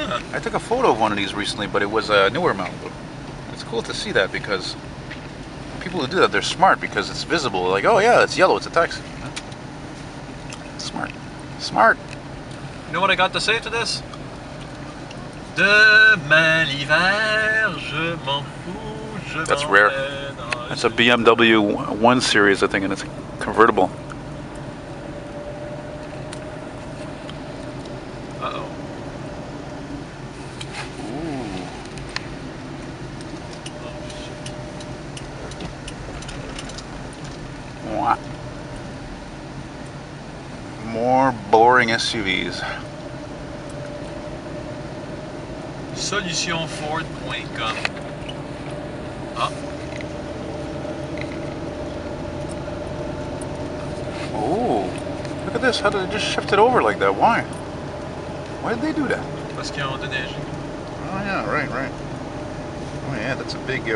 Yeah. I took a photo of one of these recently, but it was a newer model. It's cool to see that because people who do that, they're smart because it's visible. Like, oh yeah, it's yellow, it's a taxi. Smart. Smart. You know what I got to say to this? Demain l'hiver, je m'en fous, je That's rare. That's a BMW 1 Series, I think, and it's convertible. Uh-oh. Ooh. More boring SUVs. Solutionford.com. Ah. Oh, look at this. How did they just shift it over like that? Why? Why did they do that? Parce qu'ils ont déneigé. Oh yeah, right. Oh yeah, that's a big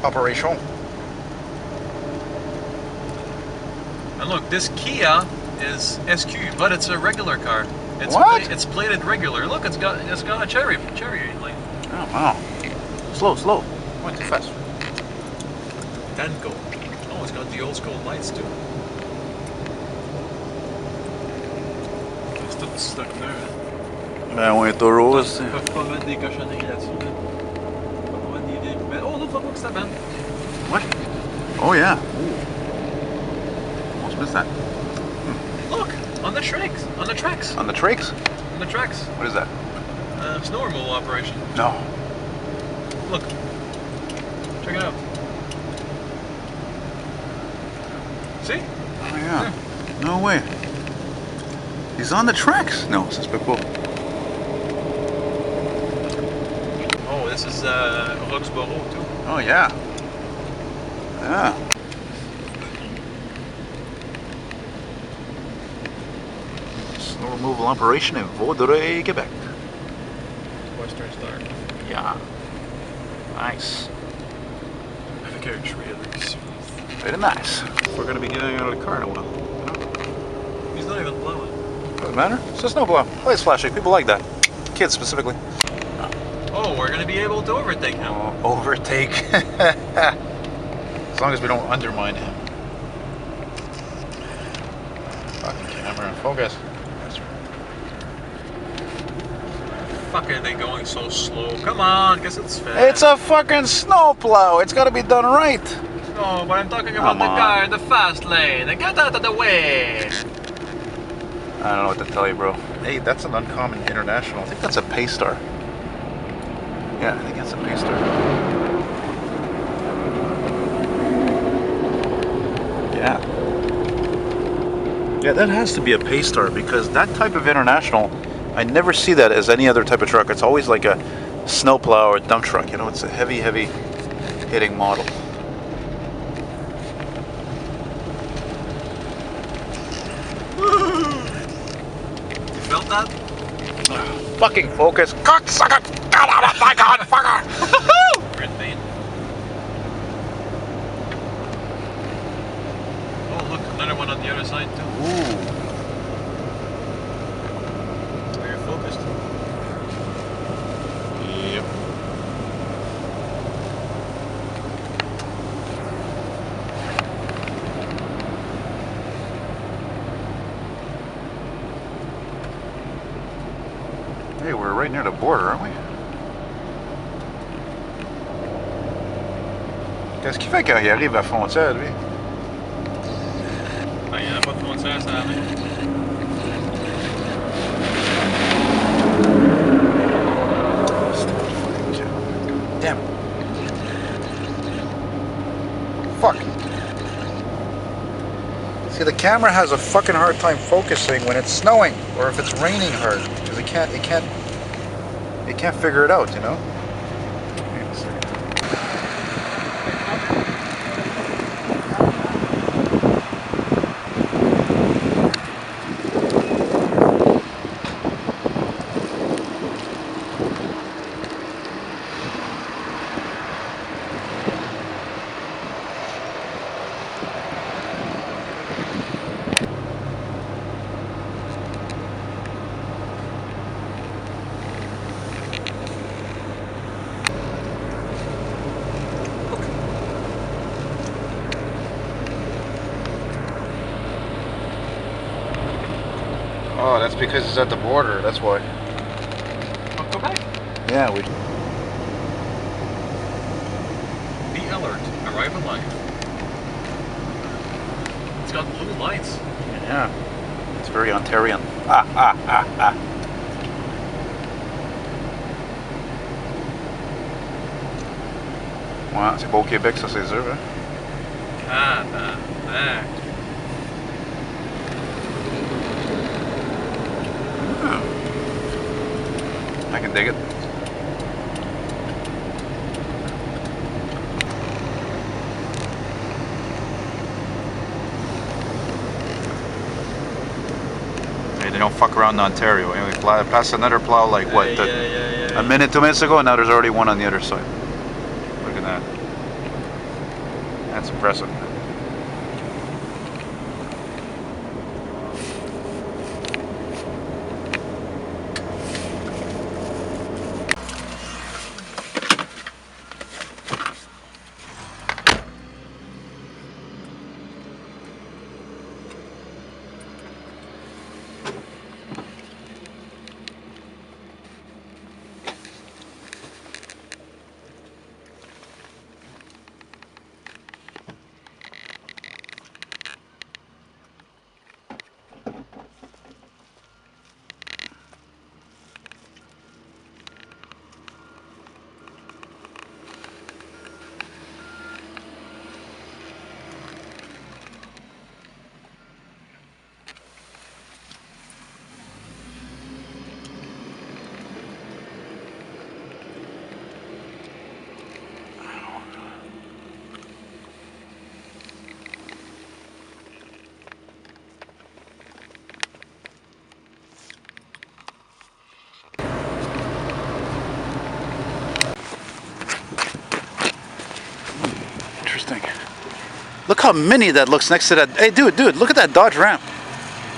operation. And look, this Kia is SQ, but it's a regular car. It's What? It's plated regular. Look, it's got a cherry light. Oh wow. Slow. Went too fast. Danko. Oh, it's got the old school lights too. C'est tout stock neuf. Ben oui, toujours. Ils peuvent pas mettre des cochonneries là-dessus. Ils peuvent pas mettre des vieilles poubelles. Oh, look que ça bend. What? Oh yeah. Almost missed that. Look, on the tracks. On the tracks. On the tracks? On the tracks. What is that? Snow removal operation. No. Look. Check it out. See? Oh yeah. No way. He's on the tracks. No, c'est pas cool. Oh, this is Roxborough too. Oh yeah. Yeah. Snow removal operation in Vaudreuil, Quebec. Western Star. Yeah. Nice. Carriage trailers. Very nice. We're gonna be getting out of the car in a while. You know? He's not even blowing. Doesn't matter. It's just no blow. Lights flashing. People like that. Kids specifically. Oh, we're gonna be able to overtake him. Oh, overtake. As long as we don't undermine him. Fucking camera. Focus. That's right. Fuck are they going so slow? Come on, guess it's fast. It's a fucking snowplow. It's gotta be done right. No, but I'm talking about the car in the fast lane. Get out of the way! I don't know what to tell you, bro. Hey, that's an Uncommon International. I think that's a Paystar. Yeah, I think that's a Paystar. Yeah. Yeah, that has to be a Paystar because that type of International, I never see that as any other type of truck. It's always like a snowplow or dump truck. You know, it's a heavy hitting model. You felt that? Fucking focus. Cocksucker! Get out of my god, fucker! Red paint. Oh, look, another one on the other side, too. Ooh. Very focused. Yep. Hey, we're right near the border, aren't we? Qu'est-ce qu'il fait quand il arrive à la frontière, lui? Ah, il n'y en a pas de frontière, ça la main. Damn. Fuck. See, the camera has a fucking hard time focusing when it's snowing or if it's raining hard because it can't figure it out, you know? Wait a second. Oh, that's because it's at the border. That's why. Of Quebec. Yeah, we. Be alert. Arrive alive. It's got blue lights. Yeah. It's very Ontarian. Ah, ah, ah, ah. Ouais, c'est pas au Québec, ça, c'est sûr, hein? Tabarnak. I can dig it. Hey, they don't fuck around in Ontario. We passed another plow like what? Yeah. A minute, 2 minutes ago, and now there's already one on the other side. Look at that. That's impressive. Interesting. Look how mini that looks next to that. Hey, dude, look at that Dodge Ram.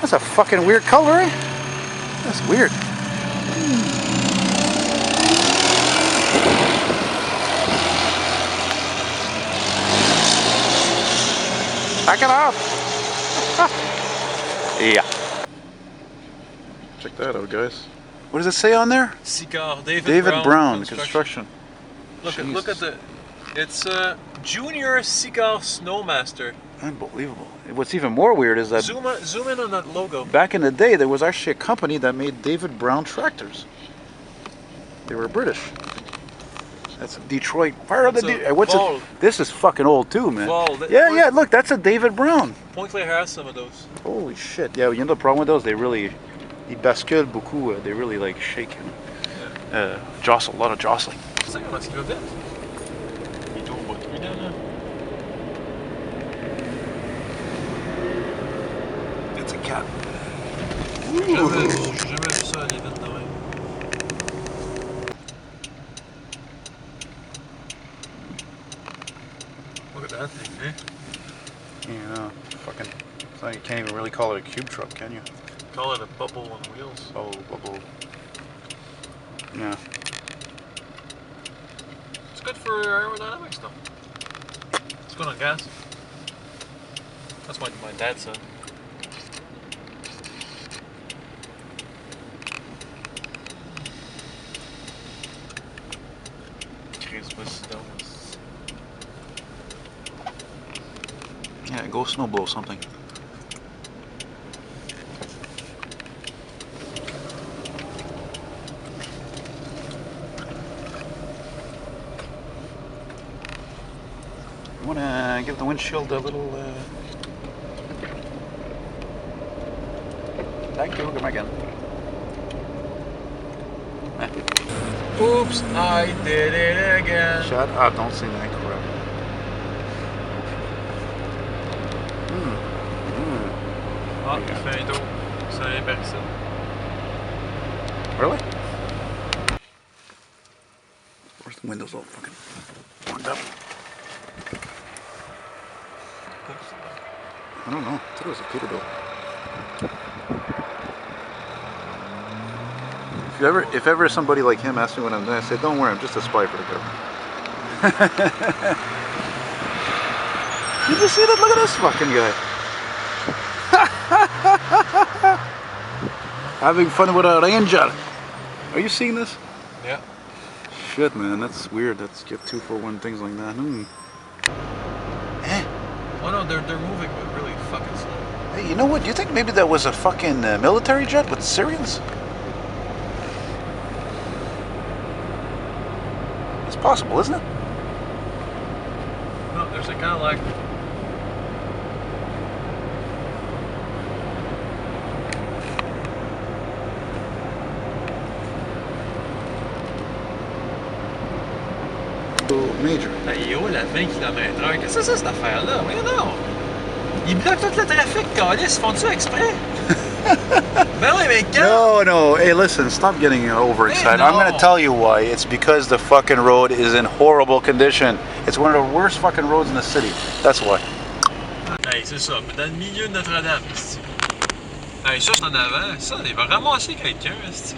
That's a fucking weird color, eh? That's weird. Back it up. Yeah. Check that out, guys. What does it say on there? Cigar. David Brown Construction. Look at the. It's a Junior Cigar Snowmaster. Unbelievable. What's even more weird is that Zoom in on that logo. back in the day, there was actually a company that made David Brown tractors. They were British. That's a Detroit. This is fucking old too, man. Yeah. Look, that's a David Brown. Point-Claire has some of those. Holy shit. Yeah, you know the problem with those? They really, ils basculent beaucoup. They really like shake and jostle. A lot of jostling. C'est ça comment il va vite. Il est au bout de lui là. It's a cat. J'ai jamais vu ça aller vite de même. Look at that thing, eh? Yeah, fucking. So you can't even really call it a cube truck, can you? Call it a bubble on wheels. Bubble. Yeah. It's good for aerodynamics though. It's good on gas. That's what my dad said. Yeah, go snowball something. I want to give the windshield a little. Thank you. Come again. Oops, I did it again. Shut up! Don't sing that crap. Ah, tu fais un dos. C'est un imbécile. Really? Where's the windows all fucking fogged up? I don't know. I thought it was a Peterbilt. If ever somebody like him asks me what I'm doing, I say, don't worry, I'm just a spy for the government. Did you see that? Look at this fucking guy. Having fun with a ranger. Are you seeing this? Yeah. Shit, man, that's weird. That's get 2-for-1 things like that. Oh no, they're moving, but really fucking slow. Hey, you know what? Do you think maybe that was a fucking military jet with Syrians? It's possible, isn't it? No, there's a kind of like. Major. Hey, oh, la 20 km/h. Qu'est-ce que c'est ça, cette affaire-là? Oui, non. Ils bloquent tout le trafic, câlisse. Ils font ça exprès? Ben oui, mais quand? No. Hey, listen, stop getting overexcited. Hey, no. I'm going to tell you why. It's because the fucking road is in horrible condition. It's one of the worst fucking roads in the city. That's why. Hey, c'est ça. Dans le milieu de Notre-Dame, ici. Hey, ça, c'est en avant. Ça, il va ramasser quelqu'un, ici.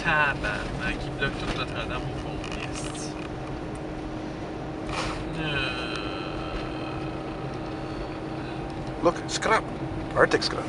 Tabarnak, il bloque tout Notre-Dame au fond, ici. Look, scrap. Arctic scrap.